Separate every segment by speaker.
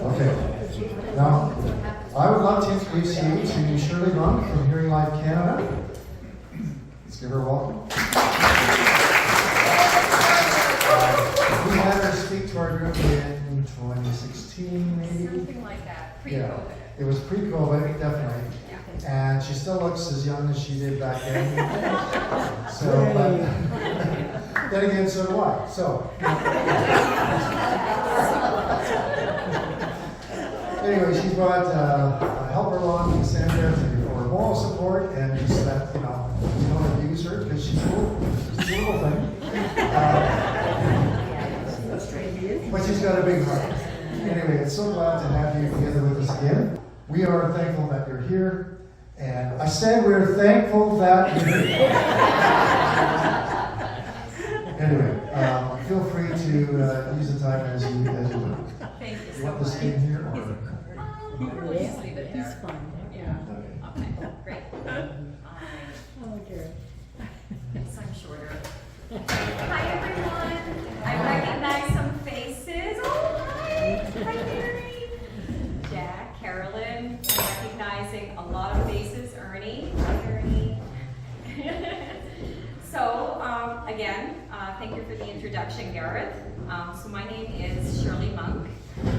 Speaker 1: Okay. Now, I would love to introduce you to Shirley from Hearing Life Canada. Let's give her a welcome. We had her speak to our group in 2016, maybe?
Speaker 2: Something like that, pre-COVID.
Speaker 1: Yeah, it was pre-COVID, definitely.
Speaker 2: Yeah.
Speaker 1: And she still looks as young as she did back then. So, but then again, so do I. So, anyway, she's brought a helper along from Sandra for moral support and just that, you don't abuse her because she's cool. She's a little thing. But she's got a big heart. Anyway, it's so glad to have you together with us again. We are thankful that you're here. And I said we're thankful that you're here. Anyway, feel free to use the time as you will.
Speaker 2: Thank you
Speaker 1: You
Speaker 2: so
Speaker 1: want
Speaker 2: much.
Speaker 1: this thing here or?
Speaker 2: We'll just leave it there.
Speaker 3: He's fine.
Speaker 2: Yeah.
Speaker 1: Okay.
Speaker 2: Okay, great.
Speaker 3: Oh, dear.
Speaker 2: Guess I'm shorter. Hi, everyone. I recognize some faces. Oh, hi. Hi, Mary. Jack, Carolyn. I'm recognizing a lot of faces. Ernie. Hi, Ernie. So, again, thank you for the introduction, Gareth. So my name is Shirley Monk.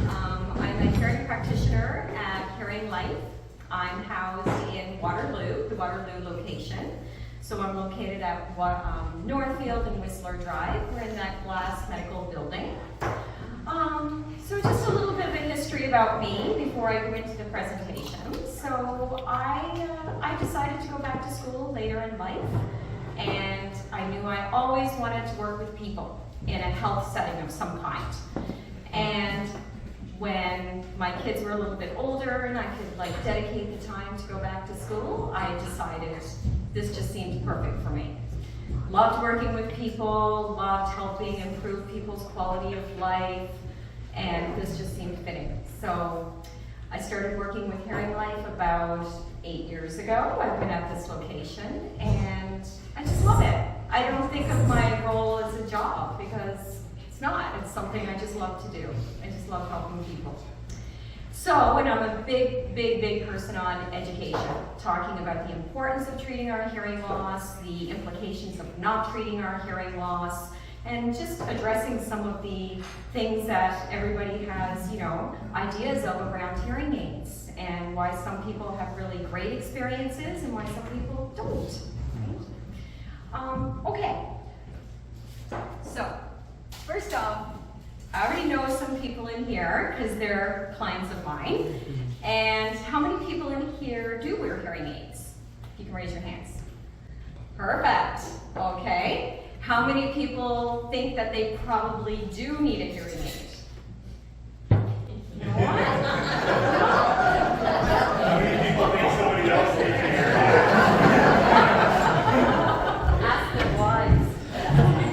Speaker 2: I'm a hearing practitioner at Hearing Life. I'm housed in Waterloo, the Waterloo location. So I'm located at Northfield and Whistler Drive. We're in that glass medical building. So just a little bit of a history about me before I go into the presentation. So I decided to go back to school later in life, and I knew I always wanted to work with people in a health setting of some kind. And when my kids were a little bit older and I could dedicate the time to go back to school, I decided this just seemed perfect for me. Loved working with people, loved helping improve people's quality of life, and this just seemed fitting. So I started working with Hearing Life about 8 years ago. I've been at this location and I just love it. I don't think of my role as a job because it's not. It's something I just love to do. I just love helping people. So, and I'm a big person on education, talking about the importance of treating our hearing loss, the implications of not treating our hearing loss, and just addressing some of the things that everybody has, ideas of around hearing aids, and why some people have really great experiences and why some people don't. Right? Okay. So, first off, I already know some people in here because they're clients of mine. And how many people in here do wear hearing aids? You can raise your hands. Perfect. Okay. How many people think that they probably do need a hearing aid? You know what?
Speaker 4: How many people think somebody else needs a hearing aid?
Speaker 2: Ask the wise.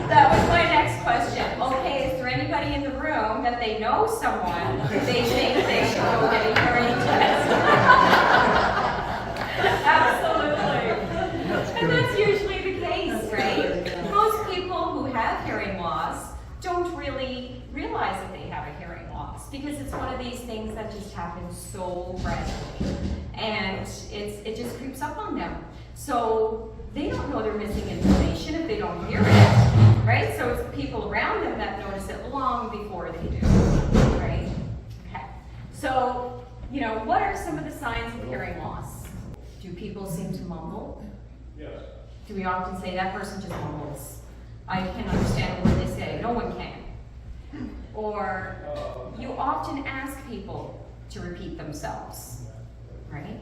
Speaker 2: That was my next question. Okay, is there anybody in the room that they know someone who they think they should go get a hearing test? Absolutely. And that's usually the case, right? Most people who have hearing loss don't really realize that they have a hearing loss because it's one of these things that just happens so gradually. And it just creeps up on them. So they don't know they're missing information if they don't hear it, right? So it's the people around them that notice it long before they do, right? Okay. So, what are some of the signs of hearing loss? Do people seem to mumble?
Speaker 4: Yes.
Speaker 2: Do we often say that person just mumbles? I can't understand what they say. No one can. Or you often ask people to repeat themselves, right?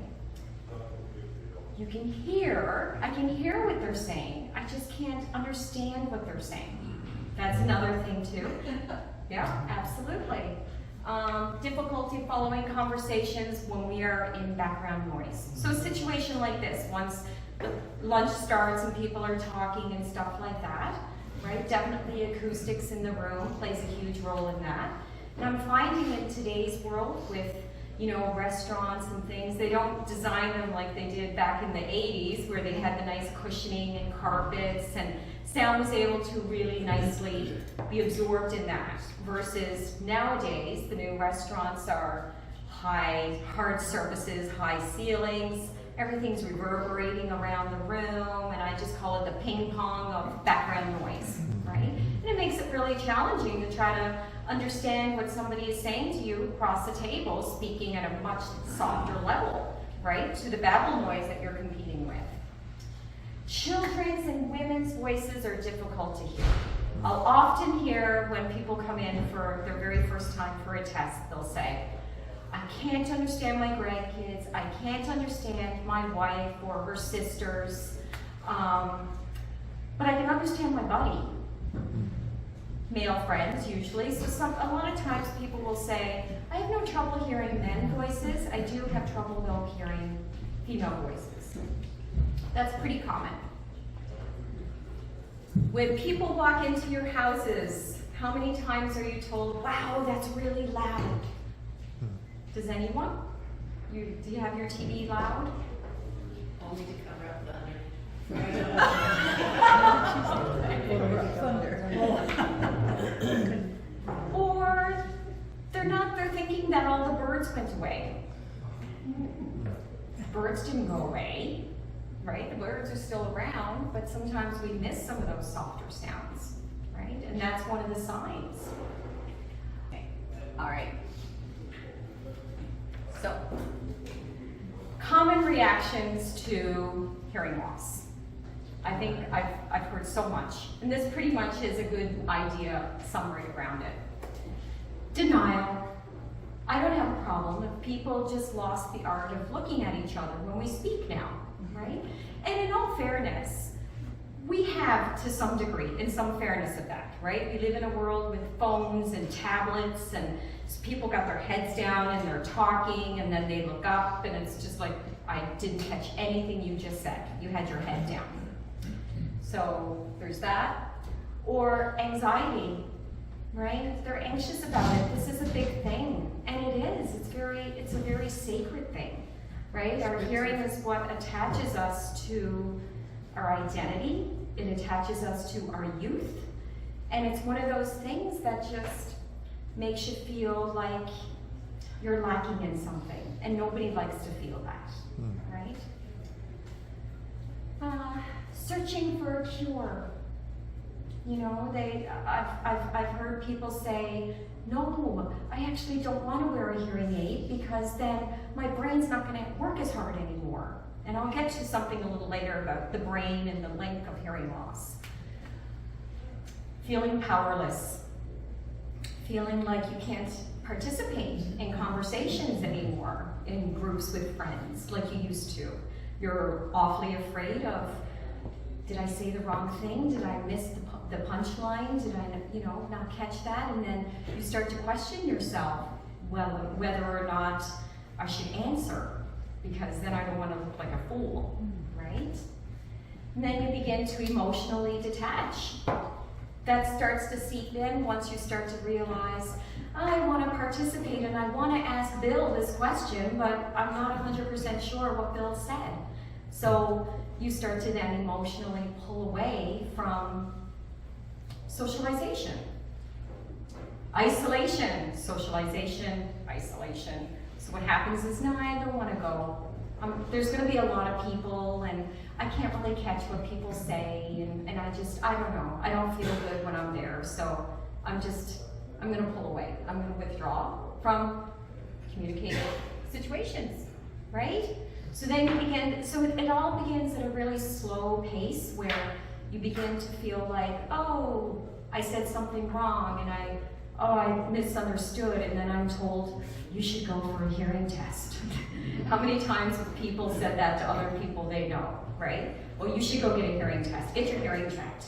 Speaker 2: I can hear what they're saying. I just can't understand what they're saying. That's another thing too. Yeah, absolutely. Difficulty following conversations when we are in background noise. So a situation like this, once the lunch starts and people are talking and stuff like that, right? Definitely acoustics in the room plays a huge role in that. And I'm finding in today's world with restaurants and things, they don't design them like they did back in the 80s where they had the nice cushioning and carpets, and sound was able to really nicely be absorbed in that. Versus nowadays, the new restaurants are high, hard surfaces, high ceilings, everything's reverberating around the room, and I just call it the ping pong of background noise, right? And it makes it really challenging to try to understand what somebody is saying to you across the table, speaking at a much softer level, right, to the babble noise that you're competing with. Children's and women's voices are difficult to hear. I'll often hear when people come in for their very first time for a test, they'll say, I can't understand my grandkids, I can't understand my wife or her sisters, but I can understand my buddy. Male friends usually, so a lot of times people will say, I have no trouble hearing men voices, I do have trouble though hearing female voices. That's pretty common. When people walk into your houses, how many times are you told, wow, that's really loud? Does anyone? Do you have your TV loud?
Speaker 3: Only to cover up thunder.
Speaker 2: Or they're thinking that all the birds went away. Birds didn't go away, right? The birds are still around, but sometimes we miss some of those softer sounds, right? And that's one of the signs. Okay. All right. So, common reactions to hearing loss. I think I've heard so much, and this pretty much is a good idea summary around it. Denial. I don't have a problem if people just lost the art of looking at each other when we speak now, right? And in all fairness, we have to some degree, in some fairness of that, right? We live in a world with phones and tablets, and people got their heads down and they're talking, and then they look up and it's just like, I didn't catch anything you just said. You had your head down. So there's that. Or anxiety, right? They're anxious about it. This is a big thing, and it is. It's a very sacred thing, right? Our hearing is what attaches us to our identity. It attaches us to our youth, and it's one of those things that just makes you feel like you're lacking in something, and nobody likes to feel that, right? Searching for a cure. I've heard people say, no, I actually don't want to wear a hearing aid because then my brain's not going to work as hard anymore. And I'll get to something a little later about the brain and the link of hearing loss. Feeling powerless. Feeling like you can't participate in conversations anymore in groups with friends like you used to. You're awfully afraid of, did I say the wrong thing? Did I miss the punchline? Did I, not catch that? And then you start to question yourself, whether or not I should answer, because then I don't want to look like a fool, right? And then you begin to emotionally detach. That starts to seep in once you start to realize, I want to participate and I want to ask Bill this question, but I'm not 100% sure what Bill said. So you start to then emotionally pull away from socialization. Isolation, socialization, isolation. So what happens is, no, I don't want to go. There's going to be a lot of people, and I can't really catch what people say, and I don't know. I don't feel good when I'm there, so I'm going to pull away. I'm going to withdraw from communicating situations, right? So then you begin, so it all begins at a really slow pace where you begin to feel like, oh, I said something wrong, and I misunderstood, and then I'm told, you should go for a hearing test. How many times have people said that to other people they know, right? Well, you should go get a hearing test. Get your hearing checked.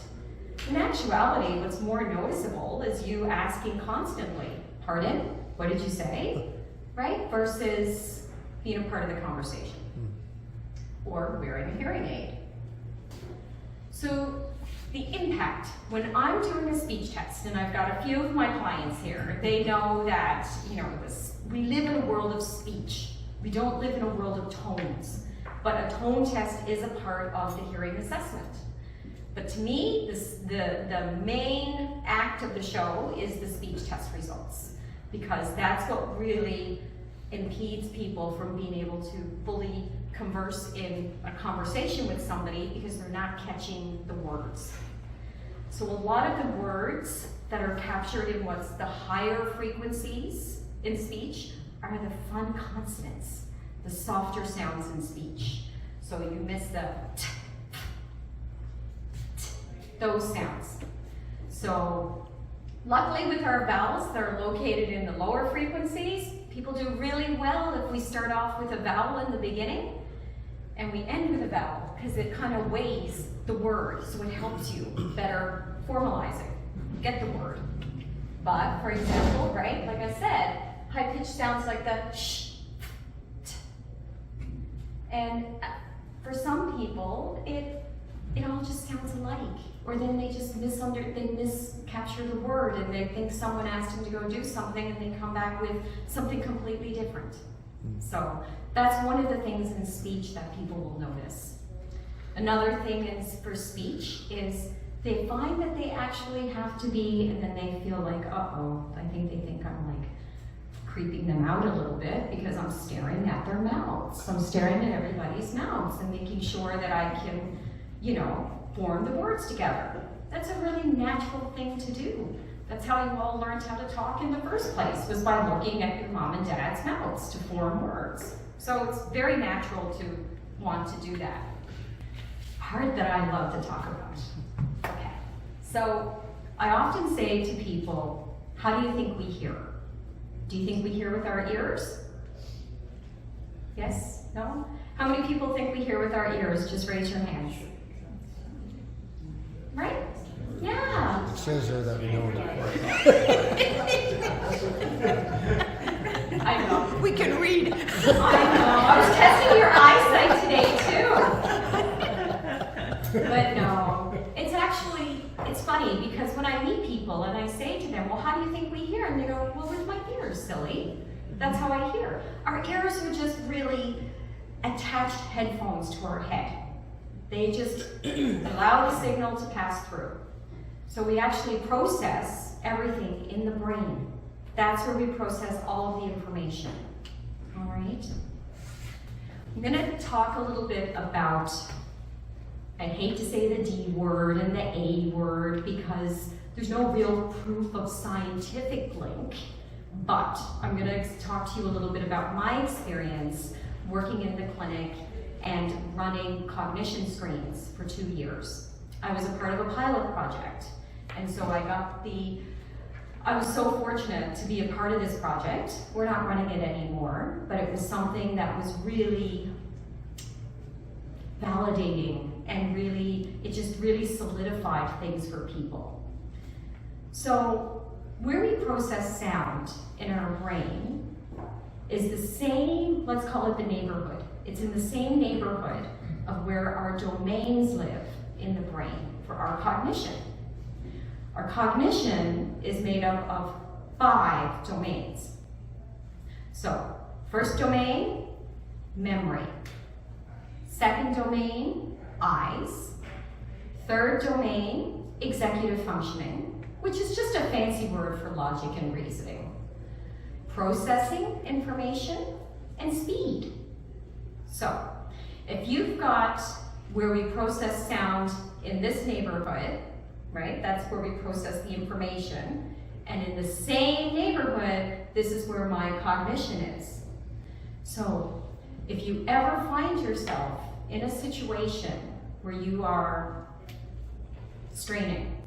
Speaker 2: In actuality, what's more noticeable is you asking constantly, pardon, what did you say? Right? Versus being a part of the conversation. Or wearing a hearing aid. So the impact, when I'm doing a speech test, and I've got a few of my clients here, they know that, we live in a world of speech. We don't live in a world of tones. But a tone test is a part of the hearing assessment. But to me, the main act of the show is the speech test results, because that's what really impedes people from being able to fully converse in a conversation with somebody, because they're not catching the words. So a lot of the words that are captured in what's the higher frequencies in speech are the fun consonants, the softer sounds in speech. So you miss the t, t, those sounds. So luckily with our vowels, they're located in the lower frequencies. People do really well if we start off with a vowel in the beginning and we end with a vowel, because it kind of weighs the word, so it helps you better formalize it, get the word. But for example, right, like I said, high pitch sounds like the sh, t. And for some people, it all just sounds alike. Or then they just miscapture the word, and they think someone asked them to go do something, and they come back with something completely different. So that's one of the things in speech that people will notice. Another thing is for speech is they find that they actually have to be, and then they feel like, uh-oh, they think I'm like creeping them out a little bit because I'm staring at their mouths. I'm staring at everybody's mouths and making sure that I can, form the words together. That's a really natural thing to do. That's how you all learned how to talk in the first place, was by looking at your mom and dad's mouths to form words. So it's very natural to want to do that. Part that I love to talk about. Okay, so I often say to people, how do you think we hear? Do you think we hear with our ears? Yes? No? How many people think we hear with our ears? Just raise your hands. Right? Yeah.
Speaker 5: It says there that we know
Speaker 2: I know.
Speaker 3: We can read.
Speaker 2: I know. I was testing your eyesight today too. But no, it's funny, because when I meet people and I say to them, well, how do you think we hear? And they go, well, with my ears, silly. That's how I hear. Our ears are just really attached headphones to our head. They just allow the signal to pass through. So we actually process everything in the brain. That's where we process all of the information. All right? I'm going to talk a little bit about, I hate to say the D word and the A word, because there's no real proof of scientific link, but I'm going to talk to you a little bit about my experience working in the clinic and running cognition screens for 2 years. I was a part of a pilot project, and so I was so fortunate to be a part of this project. We're not running it anymore, but it was something that was really validating, and it just really solidified things for people. So where we process sound in our brain is the same, let's call it the neighborhood. It's in the same neighborhood of where our domains live in the brain for our cognition. Our cognition is made up of 5 domains. So, first domain, memory. Second domain, eyes. Third domain, executive functioning, which is just a fancy word for logic and reasoning. Processing information, and speed. So, if you've got where we process sound in this neighborhood, right, that's where we process the information, and in the same neighborhood, this is where my cognition is. So, if you ever find yourself in a situation where you are straining,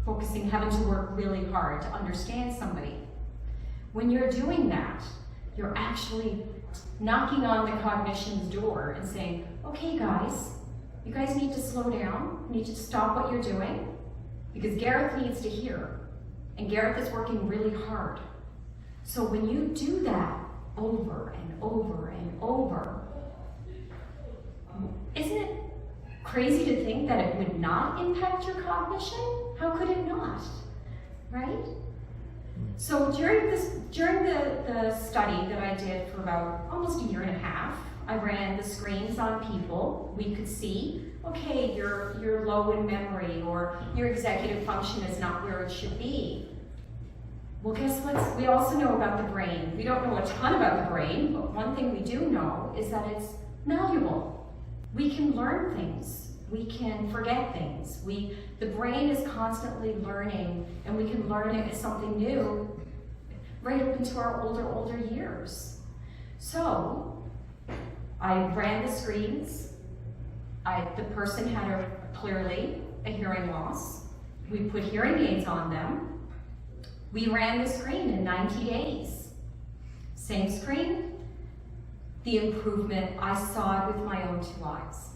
Speaker 2: focusing, having to work really hard to understand somebody, when you're doing that, you're actually knocking on the cognition's door and saying, okay guys, you guys need to slow down, you need to stop what you're doing, because Gareth needs to hear, and Gareth is working really hard. So when you do that over and over and over, isn't it crazy to think that it would not impact your cognition? How could it not, right? So during the study that I did for about almost a year and a half, I ran the screens on people. We could see, okay, you're low in memory, or your executive function is not where it should be. Well, guess what? We also know about the brain. We don't know a ton about the brain, but one thing we do know is that it's malleable. We can learn things. We can forget things. The brain is constantly learning, and we can learn it as something new right up into our older years. So I ran the screens. The person had clearly a hearing loss. We put hearing aids on them. We ran the screen in 90 days. Same screen. The improvement, I saw it with my own 2 eyes.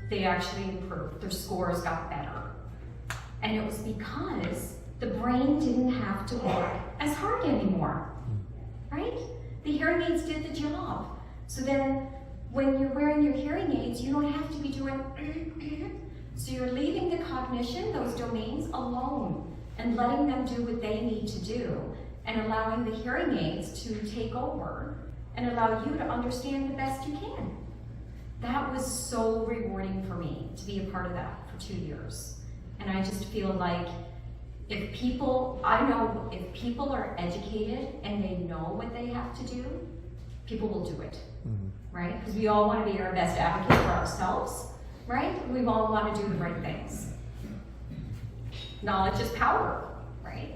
Speaker 2: They actually improved. Their scores got better. And it was because the brain didn't have to work as hard anymore, right? The hearing aids did the job. So then when you're wearing your hearing aids, you don't have to be doing so you're leaving the cognition, those domains, alone and letting them do what they need to do and allowing the hearing aids to take over and allow you to understand the best you can. That was so rewarding for me to be a part of that for 2 years. And I just feel like if people are educated and they know what they have to do, people will do it, right? Because we all want to be our best advocate for ourselves, right? We all want to do the right things. Knowledge is power, right?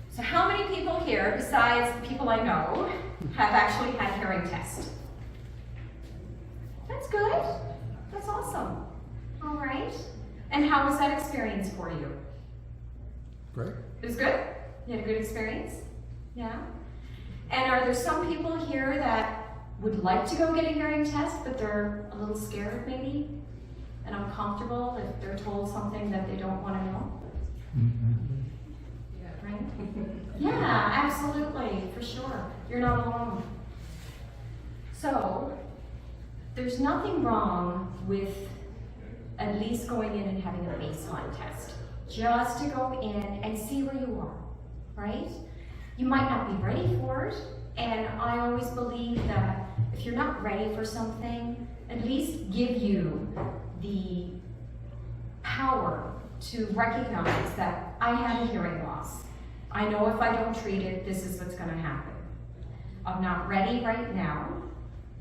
Speaker 2: So how many people here, besides the people I know, have actually had hearing tests? That's good. That's awesome. All right. And how was that experience for you?
Speaker 5: Great.
Speaker 2: It was good? You had a good experience? Yeah? And are there some people here that would like to go get a hearing test, but they're a little scared maybe? And uncomfortable if they're told something that they don't want to know? Right? Yeah, absolutely, for sure. You're not alone. So, there's nothing wrong with at least going in and having a baseline test. Just to go in and see where you are, right? You might not be ready for it, and I always believe that if you're not ready for something, at least give you the power to recognize that I have a hearing loss. I know if I don't treat it, this is what's going to happen. I'm not ready right now,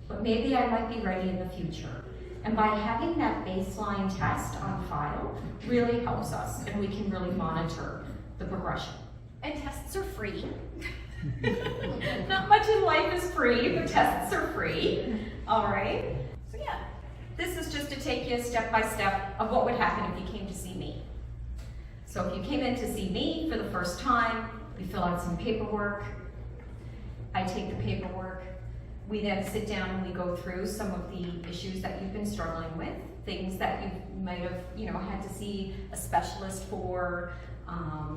Speaker 2: but maybe I might be ready in the future. And by having that baseline test on file really helps us, and we can really monitor the progression. And tests are free. Not much in life is free, but tests are free. All right. So yeah, this is just to take you step by step of what would happen if you came to see me. So if you came in to see me for the first time, we fill out some paperwork. I take the paperwork. We then sit down and we go through some of the issues that you've been struggling with, things that you might have, had to see a specialist for.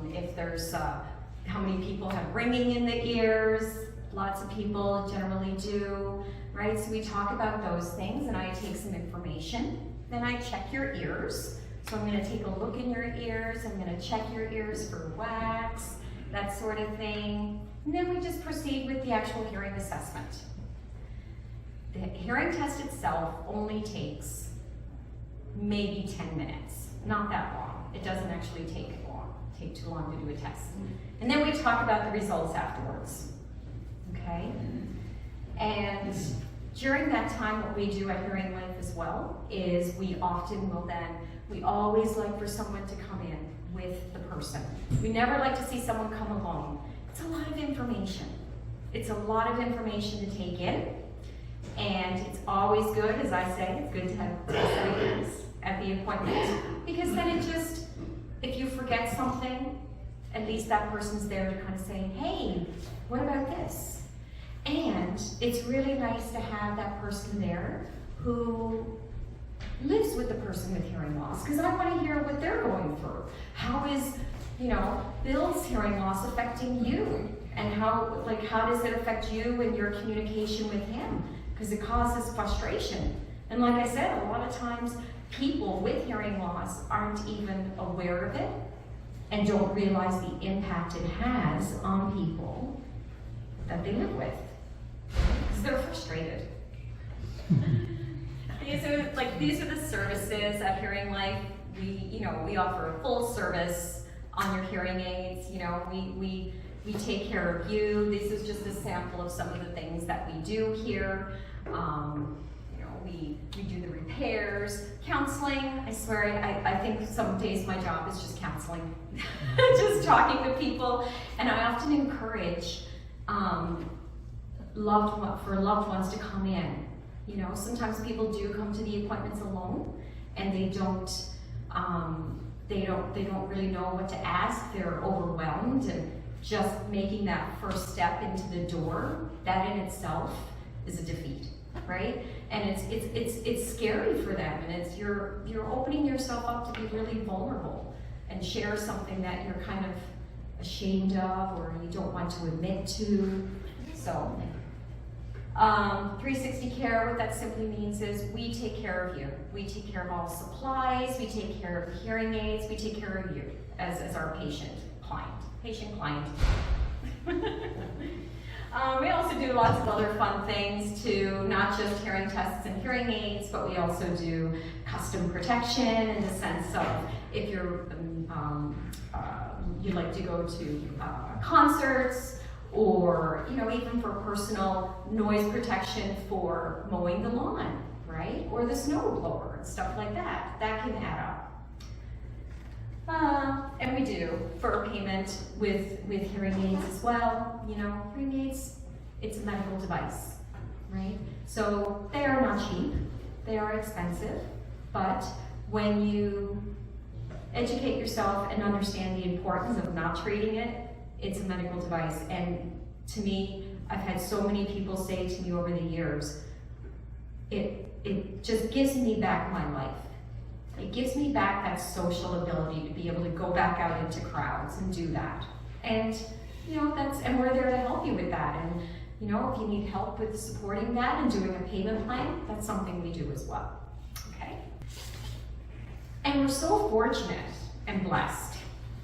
Speaker 2: If there's how many people have ringing in the ears, lots of people generally do, right? So we talk about those things, and I take some information. Then I check your ears. So I'm going to take a look in your ears. I'm going to check your ears for wax, that sort of thing. And then we just proceed with the actual hearing assessment. The hearing test itself only takes maybe 10 minutes, not that long. It doesn't actually take too long to do a test. And then we talk about the results afterwards, okay? And during that time, what we do at Hearing Life as well is we always like for someone to come in with the person. We never like to see someone come alone. It's a lot of information. It's a lot of information to take in. And it's always good, as I say, it's good to have test readers at the appointment, because then if you forget something, at least that person's there to kind of say, hey, what about this? And it's really nice to have that person there who lives with the person with hearing loss, because I want to hear what they're going through. How is, Bill's hearing loss affecting you? And how does it affect you and your communication with him? Because it causes frustration. And like I said, a lot of times people with hearing loss aren't even aware of it. and don't realize the impact it has on people that they live with, because they're frustrated. These are the services at Hearing Life. We offer a full service on your hearing aids. We take care of you. This is just a sample of some of the things that we do here. We do the repairs, counseling. I swear, I think some days my job is just counseling, just talking to people. And I often encourage loved ones to come in. Sometimes people do come to the appointments alone, and they don't really know what to ask. They're overwhelmed, and just making that first step into the door, that in itself is a defeat, right? And it's scary for them, and you're opening yourself up to be really vulnerable and share something that you're kind of ashamed of or you don't want to admit to. So 360 care, what that simply means is we take care of you. We take care of all supplies, we take care of the hearing aids, we take care of you as our patient client. We also do lots of other fun things too, not just hearing tests and hearing aids, but we also do custom protection in the sense of if you're you like to go to concerts, or even for personal noise protection for mowing the lawn, right? Or the snow blower and stuff like that. That can add up. And we do for payment with hearing aids as well. Hearing aids, it's a medical device, right? So they are not cheap, they are expensive, but when you educate yourself and understand the importance of not treating it, it's a medical device. And to me, I've had so many people say to me over the years, it just gives me back my life. It gives me back that social ability to be able to go back out into crowds and do that. And and we're there to help you with that. And if you need help with supporting that and doing a payment plan, that's something we do as well. Okay? And we're so fortunate and blessed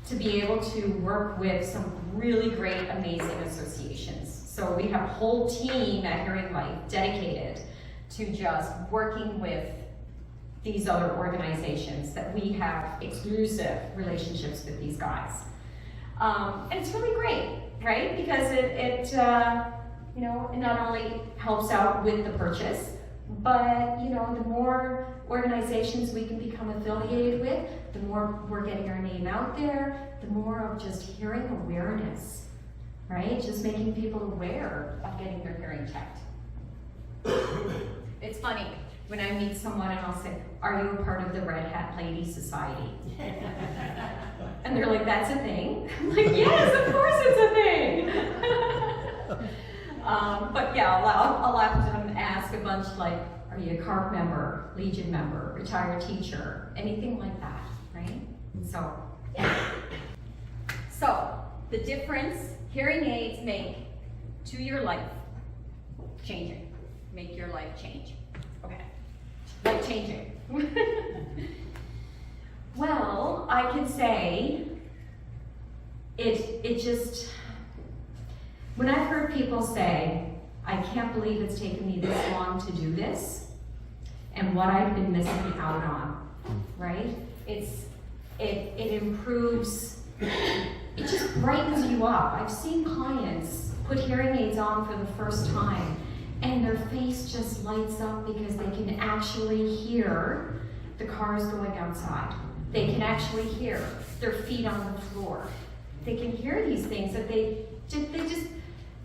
Speaker 2: to be able to work with some really great, amazing associations. So we have a whole team at Hearing Life dedicated to just working with these other organizations that we have exclusive relationships with these guys. And it's really great, right? Because it not only helps out with the purchase, but the more organizations we can become affiliated with, the more we're getting our name out there, the more of just hearing awareness, right? Just making people aware of getting their hearing checked. It's funny when I meet someone and I'll say, "Are you a part of the Red Hat Lady Society?" And they're like, "That's a thing?" I'm like, "Yes, of course it's a thing." But yeah, I'll often ask a bunch like, "Are you a CARP member, Legion member, retired teacher," anything like that, right? So, yeah. So, the difference hearing aids make to your life changing. Make your life change. Okay. Life changing. Well, I can say it just, when I've heard people say, "I can't believe it's taken me this long to do this," and what I've been missing out on, right? It improves, it just brightens you up. I've seen clients put hearing aids on for the first time, and their face just lights up because they can actually hear the cars going outside. They can actually hear their feet on the floor. They can hear these things that they just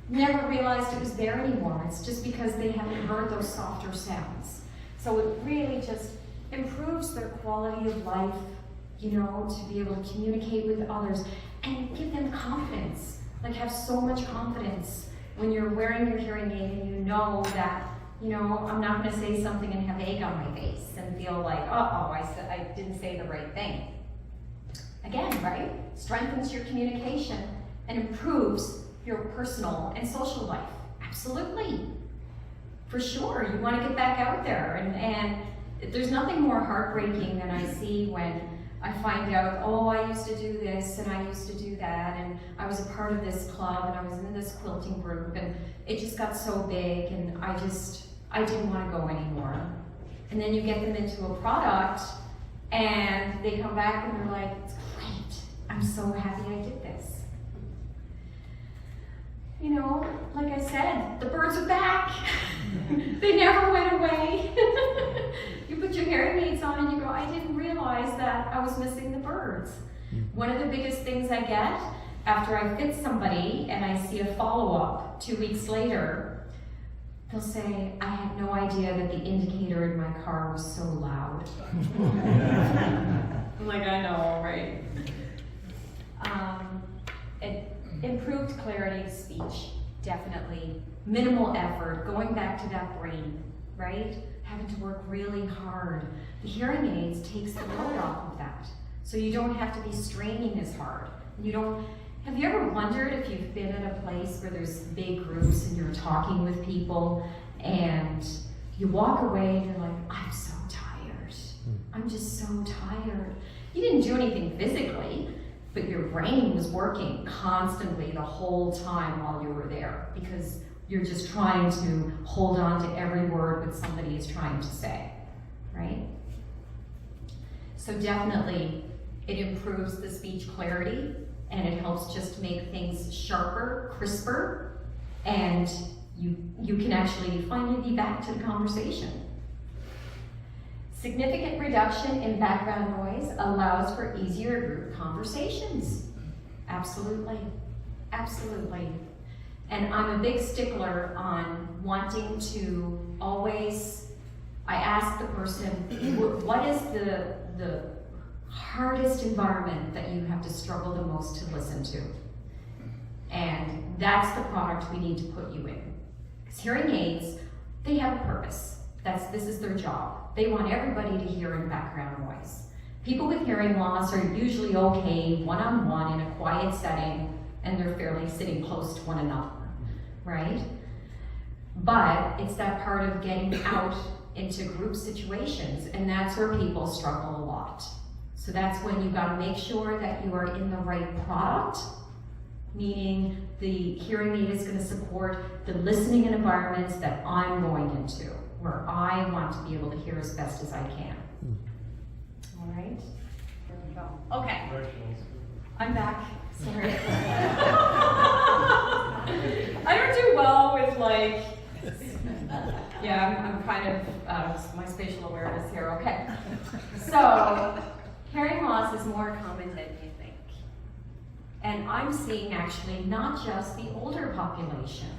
Speaker 2: never realized it was there anymore. It's just because they haven't heard those softer sounds. So it really just improves their quality of life, to be able to communicate with others and give them confidence. Like, have so much confidence when you're wearing your hearing aid and you know that, I'm not going to say something and have egg on my face and feel like, I didn't say the right thing. Again, right? Strengthens your communication and improves your personal and social life. Absolutely. For sure. You want to get back out there. And there's nothing more heartbreaking than I see when I find out, oh, I used to do this and I used to do that, and I was a part of this club and I was in this quilting group, and it just got so big and I didn't want to go anymore. And then you get them into a product and they come back and they're like, it's great, I'm so happy I did this. You know, like I said, the birds are back. They never went away. You put your hearing aids on and you go, I didn't realize that I was missing the birds. One of the biggest things I get after I fit somebody and I see a follow-up 2 weeks later, they'll say, I had no idea that the indicator in my car was so loud. I'm like, I know, right? Improved clarity of speech, definitely. Minimal effort, going back to that brain, right? Having to work really hard. The hearing aids takes the load off of that. So you don't have to be straining as hard. Have you ever wondered if you've been at a place where there's big groups and you're talking with people and you walk away and you're like, I'm so tired. I'm just so tired. You didn't do anything physically, but your brain was working constantly the whole time while you were there because you're just trying to hold on to every word that somebody is trying to say, right? So definitely it improves the speech clarity and it helps just make things sharper, crisper, and you can actually finally be back to the conversation. Significant reduction in background noise allows for easier group conversations. Absolutely, absolutely. And I'm a big stickler on wanting to always, I ask the person, what is the hardest environment that you have to struggle the most to listen to? And that's the product we need to put you in. Because hearing aids, they have a purpose. This is their job. They want everybody to hear in background noise. People with hearing loss are usually okay one-on-one in a quiet setting, and they're fairly sitting close to one another, right? But it's that part of getting out into group situations, and that's where people struggle a lot. So that's when you've got to make sure that you are in the right product, meaning the hearing aid is going to support the listening environments that I'm going into, where I want to be able to hear as best as I can. All right? There we go. Okay. I'm back. Sorry. I don't do well with I'm kind of my spatial awareness here. Okay. So, hearing loss is more common than you think. And I'm seeing actually not just the older population.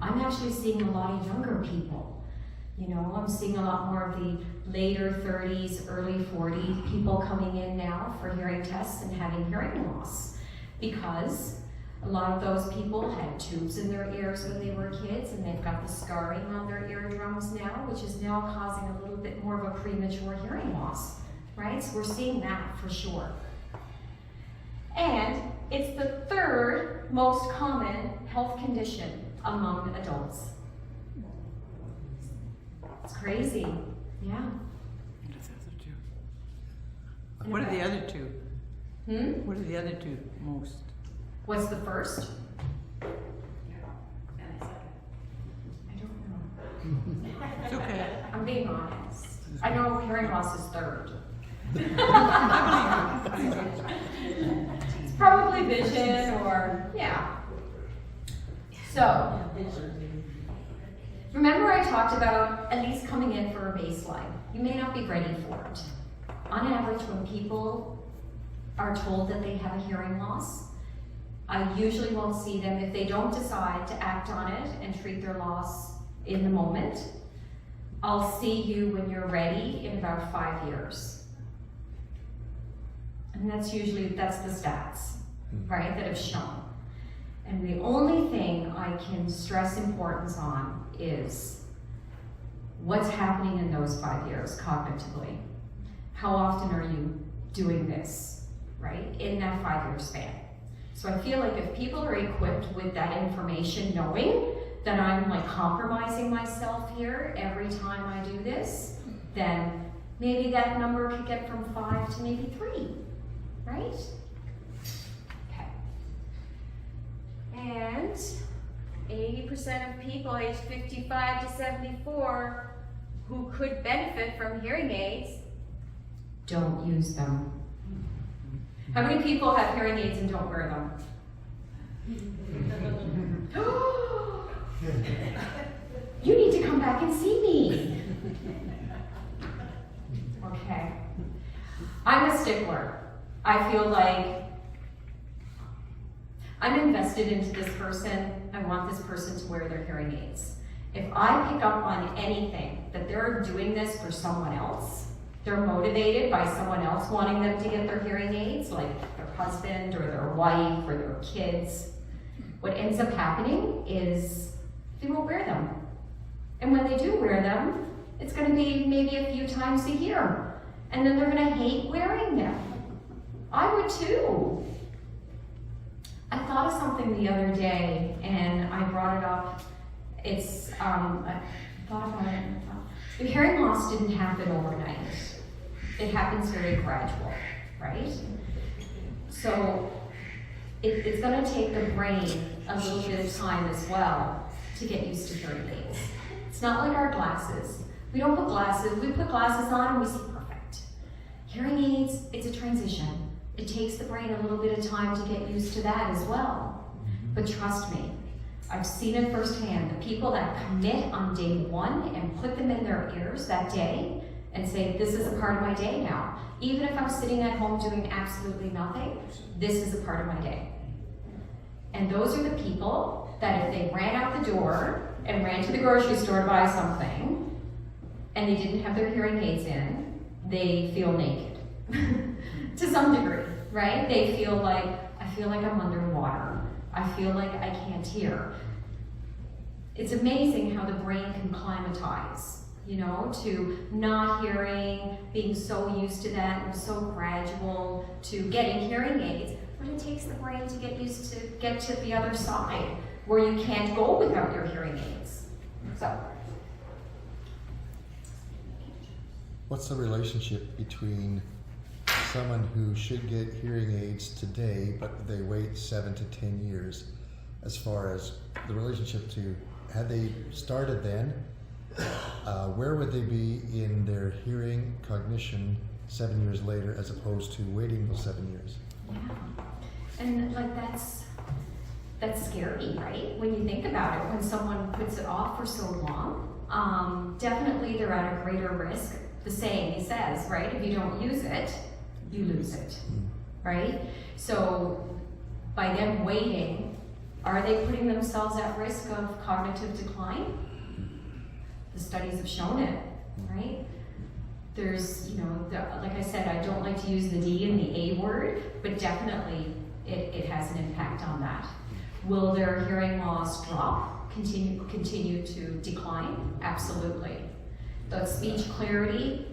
Speaker 2: I'm actually seeing a lot of younger people. You know, I'm seeing a lot more of the later 30s, early 40s people coming in now for hearing tests and having hearing loss, because a lot of those people had tubes in their ears when they were kids, and they've got the scarring on their eardrums now, which is now causing a little bit more of a premature hearing loss, right? So we're seeing that for sure. And it's the third most common health condition among adults. It's crazy, yeah.
Speaker 6: What are the other two?
Speaker 2: Hmm?
Speaker 6: What are the other two most?
Speaker 2: What's the first?
Speaker 3: And I second.
Speaker 2: I don't know.
Speaker 6: It's okay.
Speaker 2: I'm being honest. I know hearing loss is third. It's probably vision or, yeah. So, remember I talked about at least coming in for a baseline. You may not be ready for it. On average, when people are told that they have a hearing loss, I usually won't see them if they don't decide to act on it and treat their loss in the moment. I'll see you when you're ready in about 5 years. And that's the stats, right, that have shown. And the only thing I can stress importance on is what's happening in those 5 years cognitively. How often are you doing this, right, in that 5-year span? So I feel like if people are equipped with that information, knowing that I'm like compromising myself here every time I do this, then maybe that number could get from 5 to maybe 3. right? Okay. And 80% of people aged 55 to 74 who could benefit from hearing aids don't use them. How many people have hearing aids and don't wear them? You need to come back and see me. Okay. I'm a stickler. I feel like I'm invested into this person. I want this person to wear their hearing aids. If I pick up on anything that they're doing this for someone else, they're motivated by someone else wanting them to get their hearing aids, like their husband or their wife or their kids, what ends up happening is they won't wear them. And when they do wear them, it's going to be maybe a few times a year. And then they're going to hate wearing them. I would too. I thought of something the other day and I brought it up. It's, I thought about it and I thought, the hearing loss didn't happen overnight. It happens very gradual, right? So it's going to take the brain a little bit of time as well to get used to hearing aids. It's not like our glasses. We don't put glasses, we put glasses on and we see perfect. Hearing aids, it's a transition. It takes the brain a little bit of time to get used to that as well. But trust me, I've seen it firsthand. The people that commit on day one and put them in their ears that day and say, this is a part of my day now. Even if I'm sitting at home doing absolutely nothing, this is a part of my day. And those are the people that if they ran out the door and ran to the grocery store to buy something and they didn't have their hearing aids in, they feel naked to some degree, right? They feel like, I feel like I'm underwater. I feel like I can't hear. It's amazing how the brain can climatize, you know, to not hearing, being so used to that and so gradual to getting hearing aids. But it takes the brain to get used to get to the other side where you can't go without your hearing aids. So.
Speaker 5: What's the relationship between someone who should get hearing aids today, but they wait 7 to 10 years, as far as the relationship to, had they started then, where would they be in their hearing cognition 7 years later, as opposed to waiting those 7 years?
Speaker 2: Yeah, and like that's scary, right? When you think about it, when someone puts it off for so long, definitely they're at a greater risk. The saying says, right, if you don't use it, you lose it, right? So by them waiting, are they putting themselves at risk of cognitive decline? The studies have shown it, right? There's, you know, like I said, I don't like to use the D and the A word, but definitely it has an impact on that. Will their hearing loss drop, continue to decline? Absolutely. The speech clarity,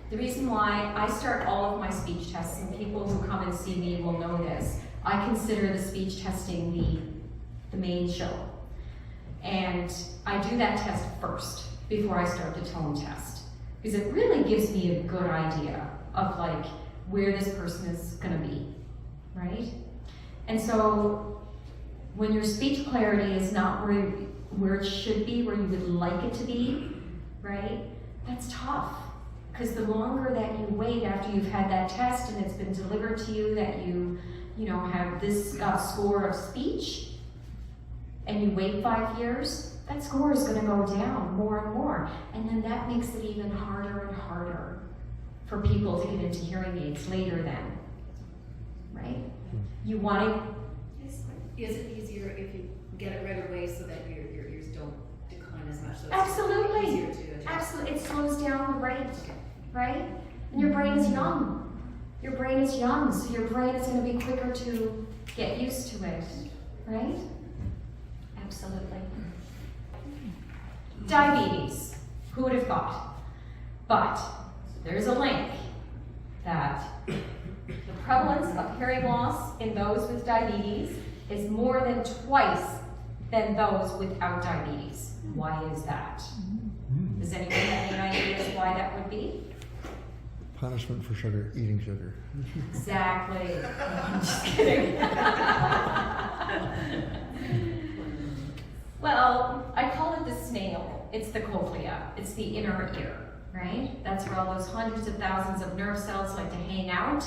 Speaker 2: the reason why I start all of my speech tests, and people who come and see me will know this, I consider the speech testing the main show. And I do that test first before I start the tone test, because it really gives me a good idea of like where this person is gonna be, right? And so when your speech clarity is not where it should be, where you would like it to be, right? That's tough, because the longer that you wait after you've had that test and it's been delivered to you that you know, have this score of speech, and you wait 5 years, that score is going to go down more and more, and then that makes it even harder and harder for people to get into hearing aids later then, right? You want to.
Speaker 3: Is it easier if you get it right away so that your ears don't decline as much? So it's
Speaker 2: Absolutely.
Speaker 3: easier to adjust?
Speaker 2: Absolutely. It slows down the rate, right? And your brain is young. Your brain is young, so your brain is going to be quicker to get used to it, right? Absolutely. Diabetes. Who would have thought? But there's a link that the prevalence of hearing loss in those with diabetes is more than twice than those without diabetes. Why is that? Does anyone have any ideas why that would be?
Speaker 5: punishment for sugar, eating sugar.
Speaker 2: Exactly. I'm just kidding. Well, I call it the snail. It's the cochlea. It's the inner ear, right? That's where all those hundreds of thousands of nerve cells like to hang out,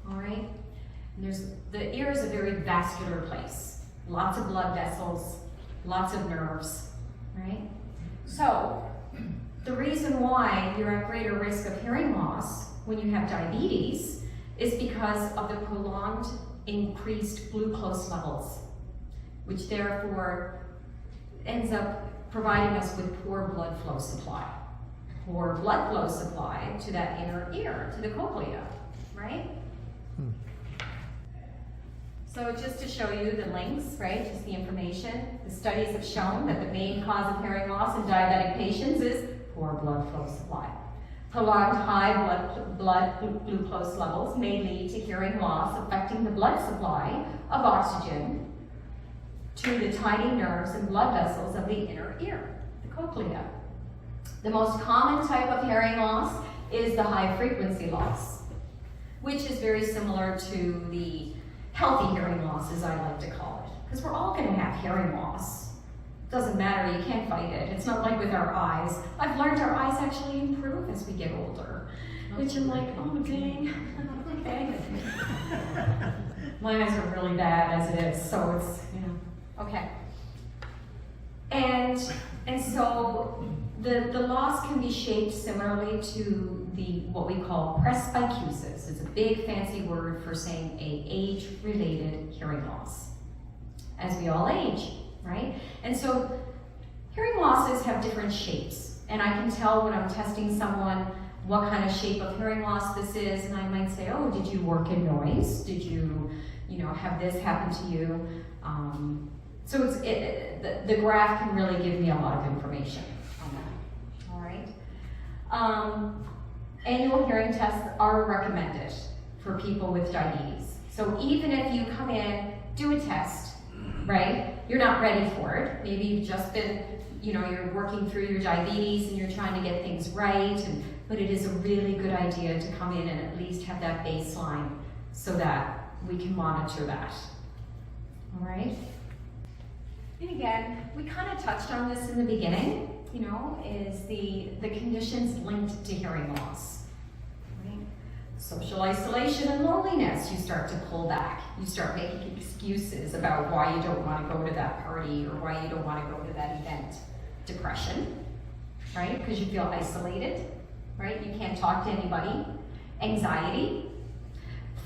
Speaker 2: all right? And the ear is a very vascular place. Lots of blood vessels, lots of nerves, right? So, the reason why you're at greater risk of hearing loss when you have diabetes is because of the prolonged increased glucose levels, which therefore ends up providing us with poor blood flow supply. Poor blood flow supply to that inner ear, to the cochlea, right? So just to show you the links, right, just the information, the studies have shown that the main cause of hearing loss in diabetic patients is poor blood flow supply. Prolonged high blood glucose levels may lead to hearing loss, affecting the blood supply of oxygen to the tiny nerves and blood vessels of the inner ear, the cochlea. The most common type of hearing loss is the high frequency loss, which is very similar to the healthy hearing loss, as I like to call it. Because we're all going to have hearing loss. Doesn't matter, you can't fight it. It's not like with our eyes. I've learned our eyes actually improve as we get older, which I'm like, oh dang, okay. My eyes are really bad as it is, so it's, okay. And so the loss can be shaped similarly to what we call presbycusis. It's a big fancy word for saying a age-related hearing loss. As we all age, right? And so hearing losses have different shapes. And I can tell when I'm testing someone what kind of shape of hearing loss this is, and I might say, oh, did you work in noise? Did you have this happen to you? So the graph can really give me a lot of information on that, all right? Annual hearing tests are recommended for people with diabetes. So even if you come in, do a test, right? You're not ready for it. Maybe you've just been, you're working through your diabetes and you're trying to get things right, but it is a really good idea to come in and at least have that baseline so that we can monitor that, all right? And again, we kind of touched on this in the beginning, is the conditions linked to hearing loss, right? Social isolation and loneliness, you start to pull back. You start making excuses about why you don't want to go to that party or why you don't want to go to that event. Depression, right? Because you feel isolated, right? You can't talk to anybody. Anxiety.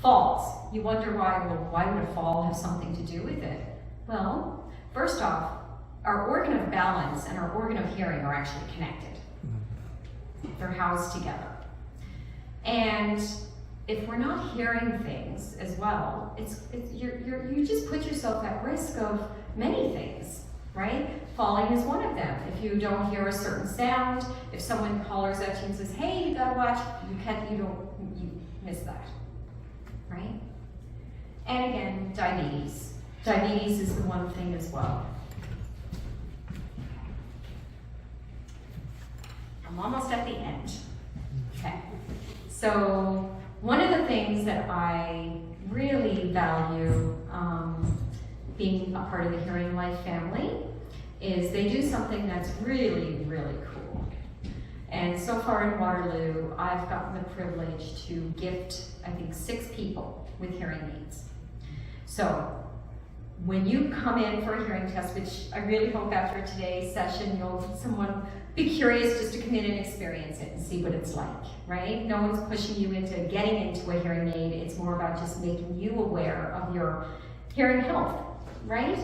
Speaker 2: Falls. You wonder why would a fall have something to do with it? Well, first off, our organ of balance and our organ of hearing are actually connected. They're housed together. And if we're not hearing things as well, you just put yourself at risk of many things, right? Falling is one of them. If you don't hear a certain sound, if someone hollers at you and says, hey, you gotta watch, you miss that, right? And again, diabetes. Diabetes is the one thing as well. I'm almost at the end. Okay. So one of the things that I really value being a part of the Hearing Life family is they do something that's really, really cool. And so far in Waterloo, I've gotten the privilege to gift, I think, 6 people with hearing aids. So when you come in for a hearing test, which I really hope after today's session, someone be curious just to come in and experience it and see what it's like, right? No one's pushing you into getting into a hearing aid. It's more about just making you aware of your hearing health, right?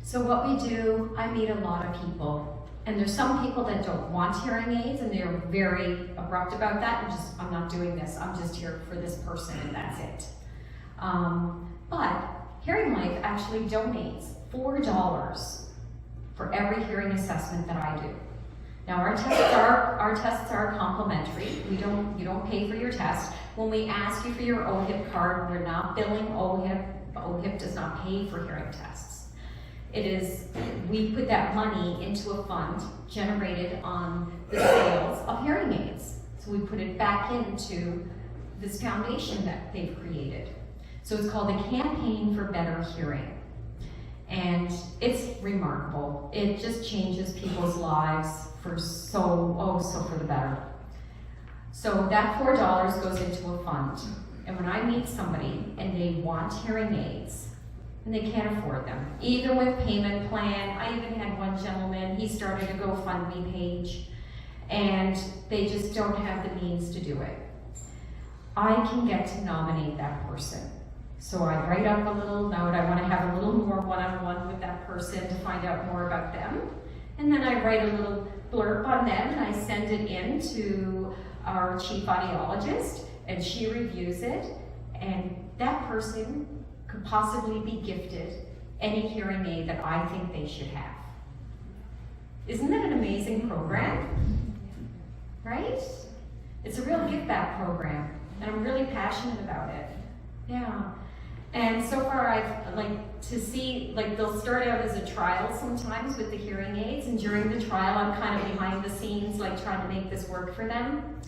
Speaker 2: So what we do, I meet a lot of people, and there's some people that don't want hearing aids, and they're very abrupt about that, and I'm not doing this, I'm just here for this person, and that's it. But Hearing Life actually donates $4 for every hearing assessment that I do. Now our tests are complimentary. You don't pay for your test. When we ask you for your OHIP card, we're not billing OHIP. OHIP does not pay for hearing tests. We put that money into a fund generated on the sales of hearing aids. So So we put it back into this foundation that they've created. So it's called the Campaign for Better Hearing. And it's remarkable. It just changes people's lives for for the better. So that $4 goes into a fund. And when I meet somebody and they want hearing aids, and they can't afford them, even with payment plan. I even had one gentleman, he started a GoFundMe page, and they just don't have the means to do it. I can get to nominate that person. So I write up a little note, I want to have a little more one-on-one with that person to find out more about them. And then I write a little blurb on them and I send it in to our chief audiologist, and she reviews it, and that person could possibly be gifted any hearing aid that I think they should have. Isn't that an amazing program? Right? It's a real give back program, and I'm really passionate about it. Yeah. And so far I've to see, they'll start out as a trial sometimes with the hearing aids, and during the trial I'm kind of behind the scenes trying to make this work for them.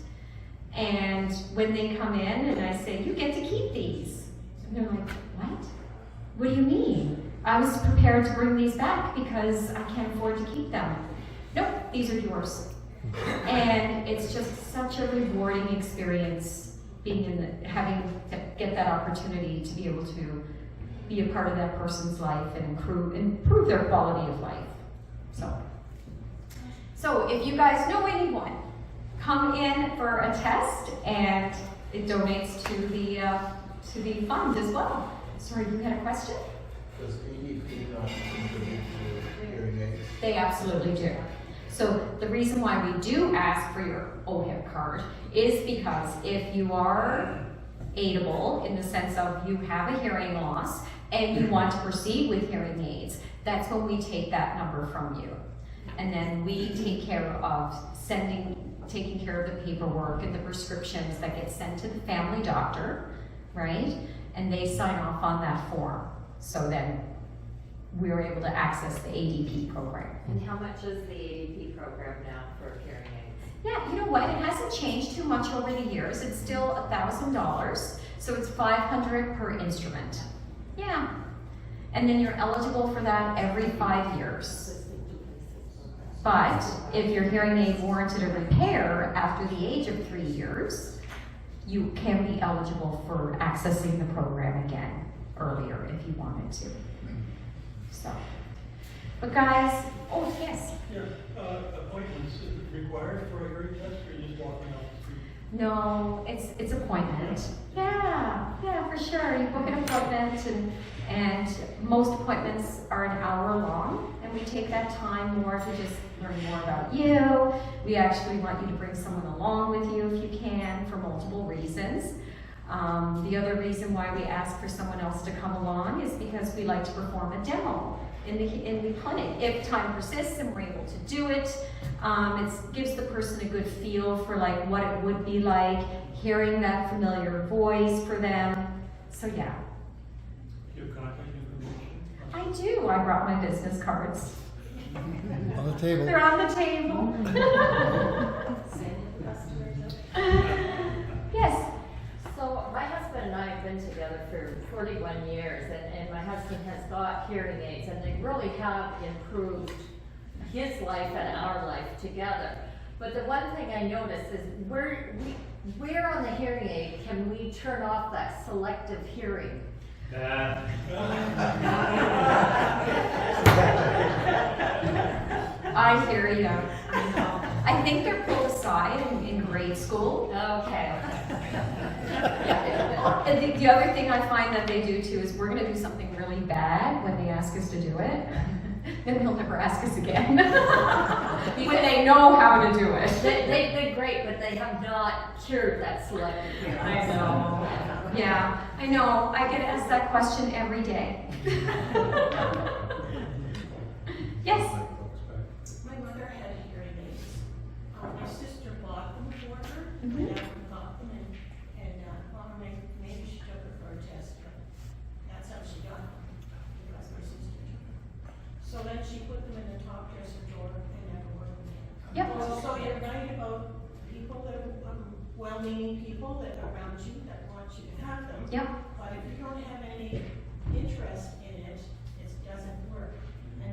Speaker 2: And when they come in and I say, you get to keep these. And they're like, what? What do you mean? I was prepared to bring these back because I can't afford to keep them. Nope, these are yours. And it's just such a rewarding experience having to get that opportunity to be able to be a part of that person's life and improve their quality of life. So if you guys know anyone, come in for a test, and it donates to the fund as well. Sorry, you had a question?
Speaker 7: Does ADP not contribute to hearing aids?
Speaker 2: They absolutely do. So the reason why we do ask for your OHIP card is because if you are aidable, in the sense of you have a hearing loss and you want to proceed with hearing aids, that's when we take that number from you. And then we take care of taking care of the paperwork and the prescriptions that get sent to the family doctor, right? And they sign off on that form. So then we're able to access the ADP program.
Speaker 8: And how much is the ADP program now for hearing aids?
Speaker 2: Yeah, you know what? It hasn't changed too much over the years. It's still $1,000, so it's $500 per instrument. Yeah. And then you're eligible for that every 5 years. But if your hearing aid warranted a repair after the age of 3 years, you can be eligible for accessing the program again earlier if you wanted to. So, but guys, oh yes.
Speaker 4: Yeah, appointments, is it required for a hearing test, or you just walking out the street?
Speaker 2: No, it's appointment. Yeah, for sure. You book an appointment, and most appointments are an hour long, and we take that time more to just learn more about you. We actually want you to bring someone along with you if you can, for multiple reasons. The other reason why we ask for someone else to come along is because we like to perform a demo in the clinic. If time persists and we're able to do it, it gives the person a good feel for what it would be like, hearing that familiar voice for them. So yeah.
Speaker 4: Do you have contact information?
Speaker 2: I do. I brought my business cards.
Speaker 5: On the table.
Speaker 2: They're on the table. Yes.
Speaker 8: So my husband and I have been together for 41 years, and my husband has got hearing aids, and they really have improved his life and our life together. But the one thing I noticed is where on the hearing aid can we turn off that selective hearing?
Speaker 2: I hear you. I know. I think they're pulled aside in grade school.
Speaker 8: Okay.
Speaker 2: And the other thing I find that they do too is we're going to do something really bad when they ask us to do it. Then they'll never ask us again. When they know how to do it.
Speaker 8: They've been great, but they have not cured that selective hearing.
Speaker 2: I know. Yeah, I know. I get asked that question every day. Yes?
Speaker 9: My mother had hearing aids. My sister bought them for her,
Speaker 2: Mhm.
Speaker 9: my dad got them, and maybe she took her for a test, but that's how she got them, because my sister took them. So then she put them in the top dresser drawer and never wore them again.
Speaker 2: Yep.
Speaker 9: So you're right about people that well-meaning people that are around you that want you to have them.
Speaker 2: Yep.
Speaker 9: But if you don't have any interest in it, it doesn't work.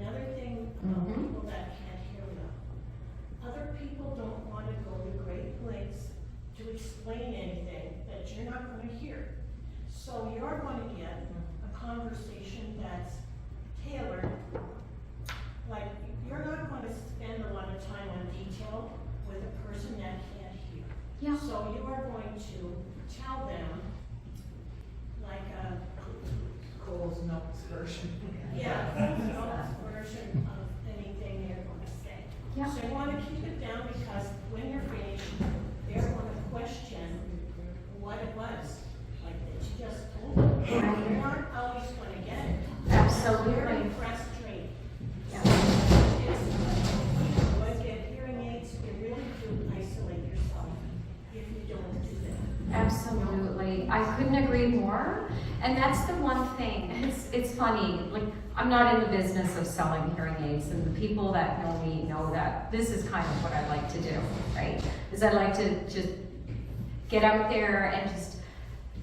Speaker 9: Another thing about people that can't hear well, other people don't want to go to great lengths to explain anything that you're not going to hear. So you're going to get a conversation that's tailored. Like, you're not going to spend a lot of time on detail with a person that can't hear.
Speaker 2: Yeah.
Speaker 9: So you are going to tell them, like a
Speaker 7: Cole's notes version.
Speaker 9: yeah, Cole's version of anything they're going to say.
Speaker 2: Yeah.
Speaker 9: So you want to keep it down because when you're finished, they're going to question what it was, like that you just told them. You're not always going to get it.
Speaker 2: Absolutely.
Speaker 9: Very frustrating.
Speaker 2: Yeah.
Speaker 9: It's, when you get hearing aids, you really do isolate yourself if you don't do that.
Speaker 2: Absolutely. I couldn't agree more. And that's the one thing. It's funny. Like, I'm not in the business of selling hearing aids, and the people that know me know that this is kind of what I like to do, right? Is I like to just get out there and just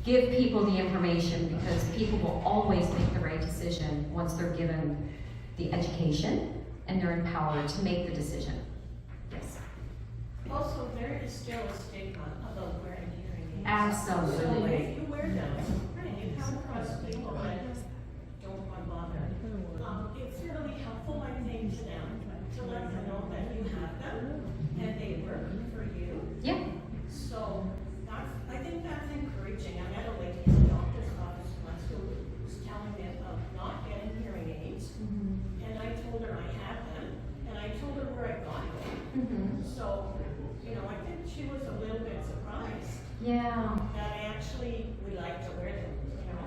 Speaker 2: give people the information, because people will always make the right decision once they're given the education and they're empowered to make the decision. Yes.
Speaker 9: Also, there is still a stigma about wearing hearing aids.
Speaker 2: Absolutely.
Speaker 9: So if you wear them and you come across people that don't want to bother, it's really helpful, I think, to them to let them know that you have them and they work for you.
Speaker 2: Yeah.
Speaker 9: So I think that's encouraging. I met a lady in the doctor's office once who was telling me about not getting hearing aids, and I told her I had them, and I told her where I got them. So, I think she was a little bit surprised
Speaker 2: Yeah.
Speaker 9: that I actually would like to wear them,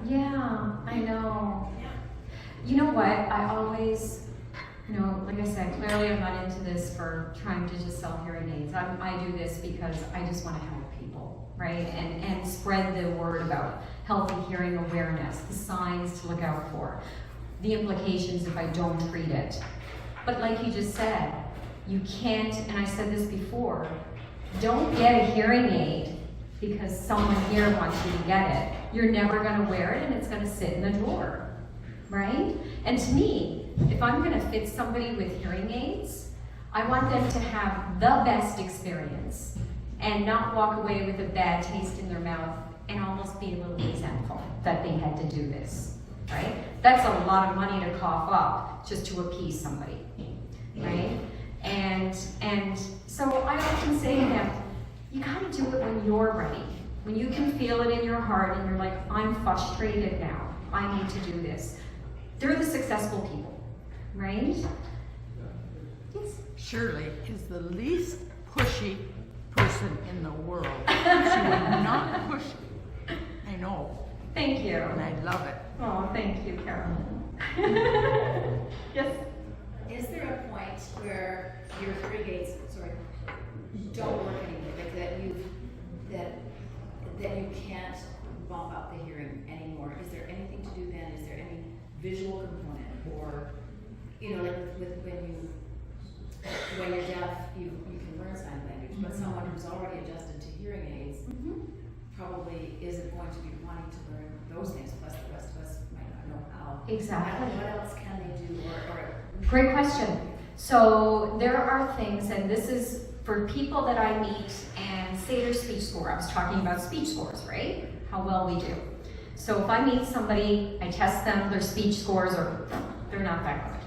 Speaker 2: Yeah, I know.
Speaker 9: Yeah.
Speaker 2: You know what? I always, like I said, clearly I'm not into this for trying to just sell hearing aids. I do this because I just want to help people, right? And spread the word about healthy hearing awareness, the signs to look out for, the implications if I don't treat it. But like you just said, you can't, and I said this before, don't get a hearing aid because someone here wants you to get it. You're never going to wear it, and it's going to sit in the drawer, right? And to me, if I'm going to fit somebody with hearing aids, I want them to have the best experience and not walk away with a bad taste in their mouth and almost be a little resentful that they had to do this, right? That's a lot of money to cough up just to appease somebody, right? And so I often say to them, you gotta do it when you're ready. When you can feel it in your heart and you're like, I'm frustrated now, I need to do this. They're the successful people, right? Yes.
Speaker 6: Shirley is the least pushy person in the world. She would not push you. I know,
Speaker 2: Thank you.
Speaker 6: and I love it.
Speaker 2: Oh, thank you, Carol. Yes.
Speaker 3: Is there a point where your hearing aids, don't work anymore, like that you can't bump up the hearing anymore? Is there anything to do then? Is there any visual component, or like with when you're deaf, you can learn sign language, but someone who's already adjusted to hearing aids probably isn't going to be wanting to learn those things. Plus, the rest of us might not know how.
Speaker 2: Exactly.
Speaker 3: What else can they do, or
Speaker 2: Great question. So there are things, and this is for people that I meet and say their speech score. I was talking about speech scores, right? How well we do. So if I meet somebody, I test them, their speech scores they're not that good.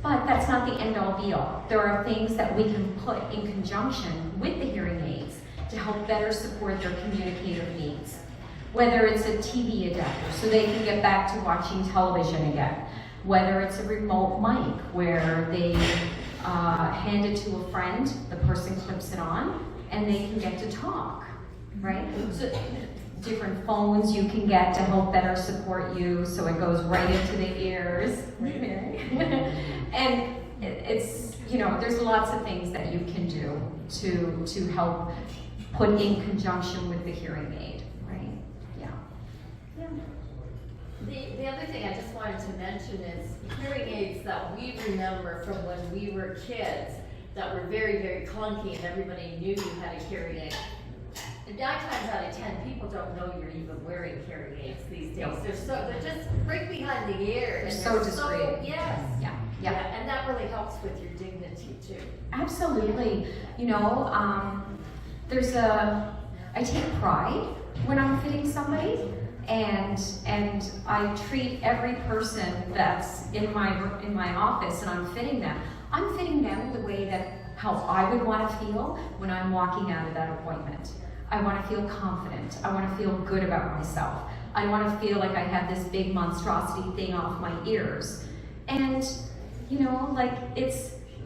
Speaker 2: But that's not the end all be all. There are things that we can put in conjunction with the hearing aids to help better support their communicative needs. Whether it's a TV adapter so they can get back to watching television again. Whether it's a remote mic where they hand it to a friend, the person clips it on, and they can get to talk, right? So different phones you can get to help better support you, so it goes right into the ears. And it's, there's lots of things that you can do to help put in conjunction with the hearing aid, right? Yeah.
Speaker 8: The other thing I just wanted to mention is hearing aids that we remember from when we were kids that were very, very clunky and everybody knew you had a hearing aid. 9 times out of 10, people don't know you're even wearing hearing aids these days. They're just right behind the ear.
Speaker 2: They're
Speaker 8: And
Speaker 2: so discreet.
Speaker 8: Yes.
Speaker 2: Yeah.
Speaker 8: And that really helps with your dignity too.
Speaker 2: Absolutely. You know, I take pride when I'm fitting somebody, and I treat every person that's in my office and I'm fitting them. I'm fitting them the way that how I would want to feel when I'm walking out of that appointment. I want to feel confident. I want to feel good about myself. I want to feel like I have this big monstrosity thing off my ears. And, you know, like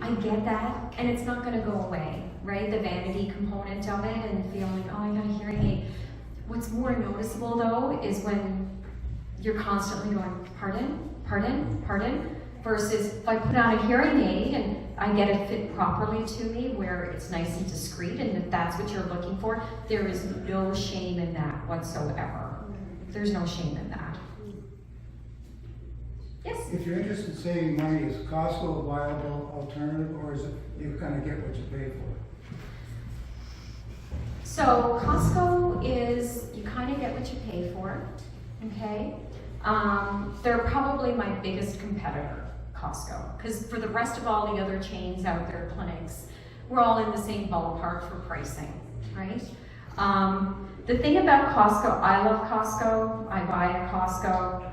Speaker 2: I get that, and it's not going to go away, right? The vanity component of it and feeling, oh, I got a hearing aid. What's more noticeable though is when you're constantly going, pardon, pardon, pardon, versus if I put on a hearing aid and I get it fit properly to me where it's nice and discreet and if that's what you're looking for, there is no shame in that whatsoever. There's no shame in that. Yes?
Speaker 10: If you're interested in saving money, is Costco a viable alternative, or is it you kind of get what you pay for?
Speaker 2: So Costco is, you kind of get what you pay for, okay? They're probably my biggest competitor, Costco, because for the rest of all the other chains out there, clinics, we're all in the same ballpark for pricing, right? The thing about Costco, I love Costco, I buy at Costco,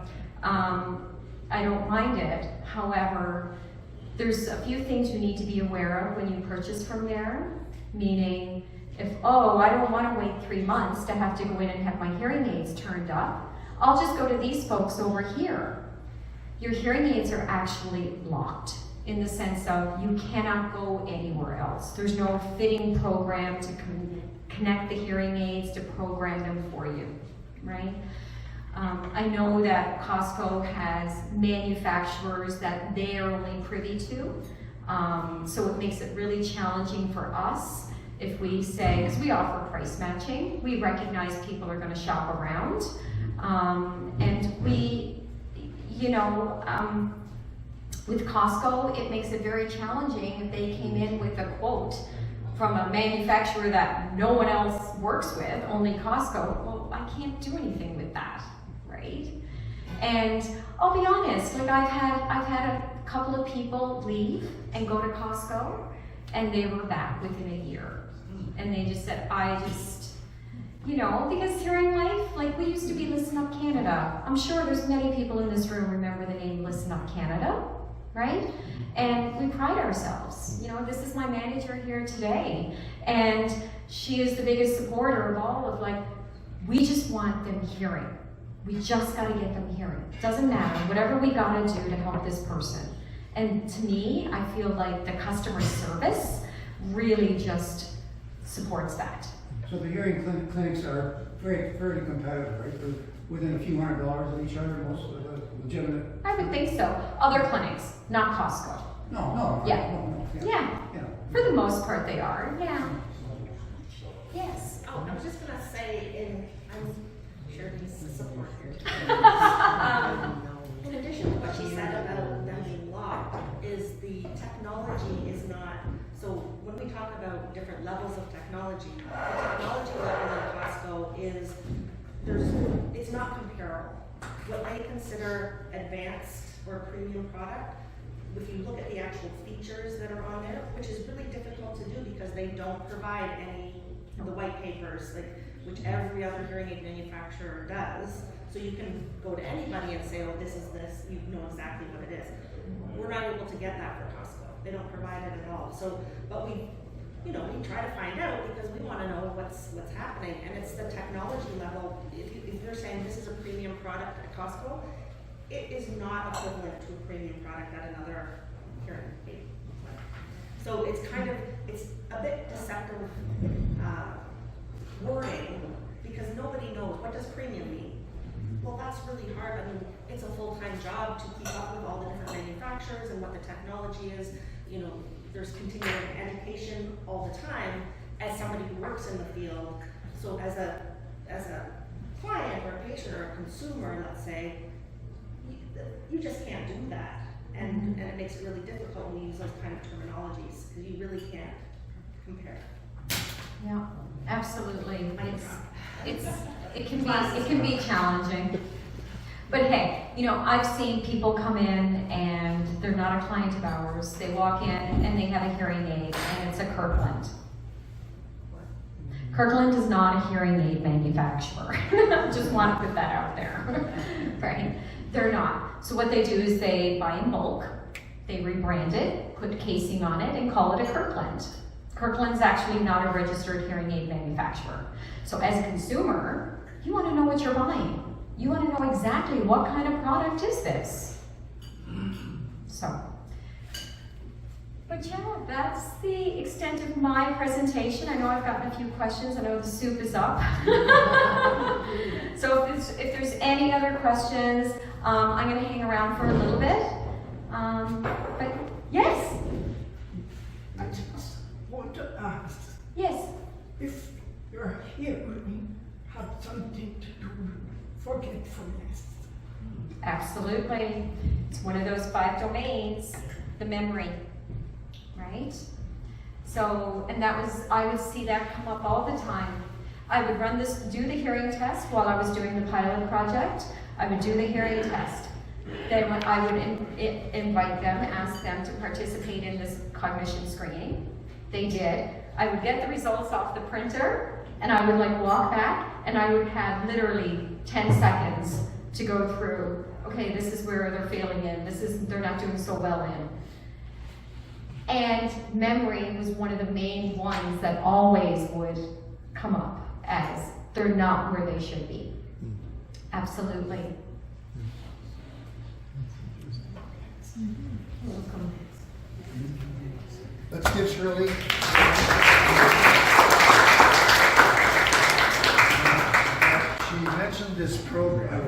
Speaker 2: I don't mind it. However, there's a few things you need to be aware of when you purchase from there, meaning if, oh, I don't want to wait 3 months to have to go in and have my hearing aids turned up, I'll just go to these folks over here. Your hearing aids are actually locked in the sense of you cannot go anywhere else. There's no fitting program to connect the hearing aids to program them for you, right? I know that Costco has manufacturers that they are only privy to, so it makes it really challenging for us if we say, because we offer price matching, we recognize people are going to shop around, and we, you know, with Costco, it makes it very challenging if they came in with a quote from a manufacturer that no one else works with, only Costco. Well, I can't do anything with that, right? And I'll be honest, like I've had a couple of people leave and go to Costco, and they were back within a year. And they just said, you know, because Hearing Life, like we used to be Listen Up Canada. I'm sure there's many people in this room remember the name Listen Up Canada, right? And we pride ourselves. You know, this is my manager here today, and she is the biggest supporter of all of like, we just want them hearing. We just gotta get them hearing. Doesn't matter, whatever we gotta do to help this person. And to me, I feel like the customer service really just supports that.
Speaker 10: So the hearing clinics are fairly competitive, right? They're within a few $100s of each other, most of the legitimate.
Speaker 2: I would think so. Other clinics, not Costco.
Speaker 10: No.
Speaker 2: Yeah.
Speaker 10: No,
Speaker 2: Yeah. For the most part, they are. Yeah. Yes.
Speaker 9: Oh, I was just gonna say, I'm Shirley's support here. In addition to what she said about them being locked, is the technology is not, so when we talk about different levels of technology, the technology level in Costco is, it's not comparable. What they consider advanced or premium product, if you look at the actual features that are on there, which is really difficult to do because they don't provide any of the white papers, like, which every other hearing aid manufacturer does. So you can go to anybody and say, oh, this is this, you know exactly what it is. We're not able to get that for Costco. They don't provide it at all. So, but we try to find out because we want to know what's happening. And it's the technology level. If you're saying this is a premium product at Costco, it is not equivalent to a premium product at another hearing aid. So it's a bit deceptive wording because nobody knows what does premium mean. Well, that's really hard. I mean, it's a full-time job to keep up with all the different manufacturers and what the technology is. You know, there's continuing education all the time as somebody who works in the field. So as a client or a patient or a consumer, let's say, you just can't do that. And it makes it really difficult when you use those kind of terminologies because you really can't compare.
Speaker 2: Yeah, absolutely. It can be challenging. But hey, you know, I've seen people come in and they're not a client of ours. They walk in and they have a hearing aid and it's a Kirkland. Kirkland is not a hearing aid manufacturer. Just want to put that out there, right? They're not. So what they do is they buy in bulk, they rebrand it, put casing on it, and call it a Kirkland. Kirkland's actually not a registered hearing aid manufacturer. So as a consumer, you want to know what you're buying. You want to know exactly what kind of product is this. So, but yeah, that's the extent of my presentation. I know I've gotten a few questions. I know the soup is up. So if there's any other questions, I'm going to hang around for a little bit. But yes,
Speaker 11: I just want to ask
Speaker 2: yes.
Speaker 11: if your hearing had something to do with forgetfulness.
Speaker 2: Absolutely. It's one of those 5 domains, the memory, right? So, and I would see that come up all the time. I would do the hearing test while I was doing the pilot project. I would do the hearing test. Then I would invite them, ask them to participate in this cognition screening. They did. I would get the results off the printer and I would walk back and I would have literally 10 seconds to go through, okay, this is where they're failing in, they're not doing so well in. And memory was one of the main ones that always would come up as they're not where they should be. Absolutely. Welcome.
Speaker 5: Let's give Shirley. She mentioned this program.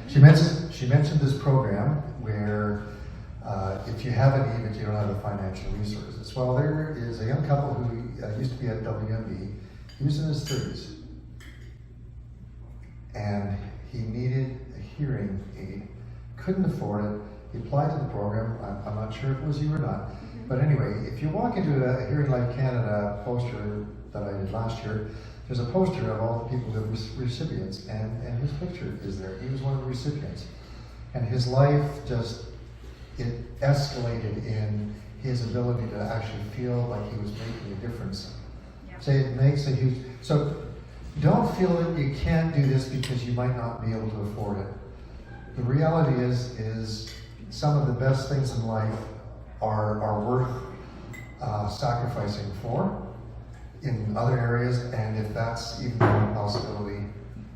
Speaker 1: She mentioned this program where if you have a need but you don't have the financial resources. Well, there is a young couple who used to be at WMB. He was in his 30s. And he needed a hearing aid. Couldn't afford it. He applied to the program. I'm not sure if it was you or not. But anyway, if you walk into a Hearing Life Canada poster that I did last year, there's a poster of all the people who are recipients, and his picture is there. He was one of the recipients. And his life it escalated in his ability to actually feel like he was making a difference.
Speaker 2: Yeah.
Speaker 1: So it makes a huge, so don't feel that you can't do this because you might not be able to afford it. The reality is some of the best things in life are worth sacrificing for in other areas, and if that's even a possibility,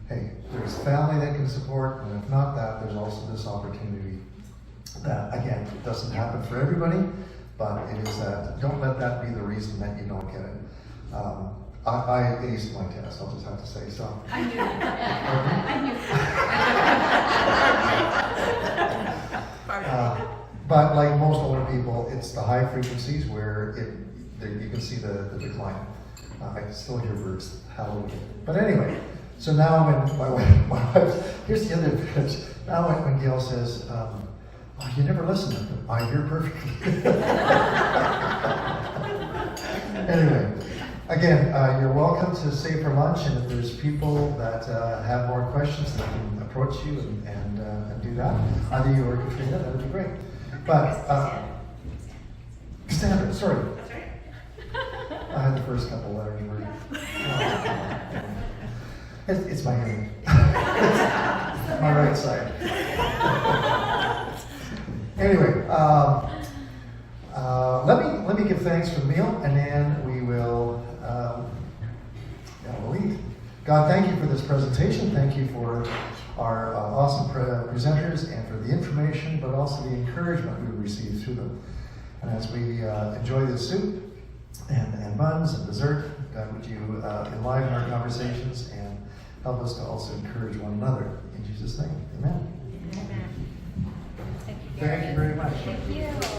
Speaker 1: hey, there's family that can support, and if not that, there's also this opportunity that, again, it doesn't happen for everybody, but it is that, don't let that be the reason that you don't get it. I aced my test, I'll just have to say so.
Speaker 2: I knew it.
Speaker 1: But like most older people, it's the high frequencies where you can see the decline. I can still hear birds howling. But anyway, so now when my wife, here's the other bit. Now when Gail says, oh, you never listen to them. I hear perfectly. Anyway, again, you're welcome to stay for lunch, and if there's people that have more questions, they can approach you and do that. Either you or Katrina, that would be great. But, Cassandra, sorry.
Speaker 9: That's right.
Speaker 1: I had the first couple letters written. It's my hearing. My right side. Anyway, let me give thanks for the meal, and then we will we'll eat. God, thank you for this presentation. Thank you for our awesome presenters and for the information, but also the encouragement we received through them. And as we enjoy this soup and buns and dessert, God, would you enliven our conversations and help us to also encourage one another. In Jesus' name, amen.
Speaker 2: Amen. Thank you.
Speaker 1: Thank you very much.
Speaker 2: Thank you.